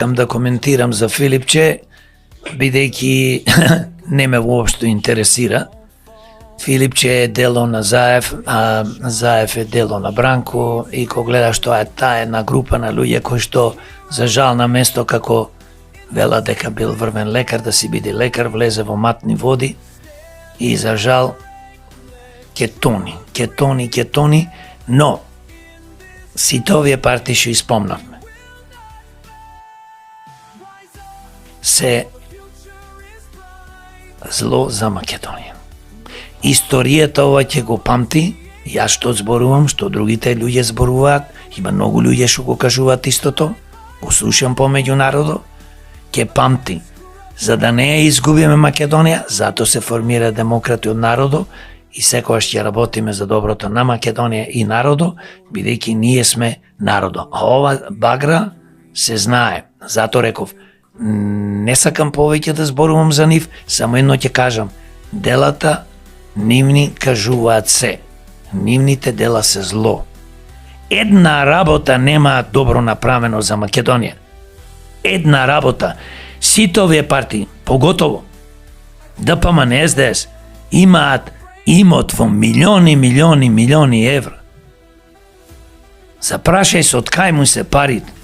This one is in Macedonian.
Да коментирам за Филипче, бидејќи не ме воопшто интересира. Филипче е дело на Заев, а Заев е дело на Бранко и кога гледаш тоа е таа една група на луѓе кои што за жал на место како вела дека бил врвен лекар да си биде лекар, влезе во матни води и за жал ќе тони, но сите овие партии што испомнавме се зло за Македонија. Историјата ова ќе го памти, јас што зборувам, што другите луѓе зборуваат, има многу луѓе што го кажуваат истото, го слушам помеѓу народот, ќе памти. За да не ја изгубиме Македонија, затоа се формира демократи од народот и секогаш ќе работиме за доброто на Македонија и народот, бидејќи ние сме народот. А ова багра се знае. Затоа реков, не сакам повеќе да зборувам за нив, само едно ќе кажам. Делата нивни кажуваат се. Нивните дела се зло. Една работа немаат добро направено за Македонија. Една работа. Сите овие партии, поготово ДПМН, СДС, имаат имот во милиони евра. Запрашај се од кај му се парите.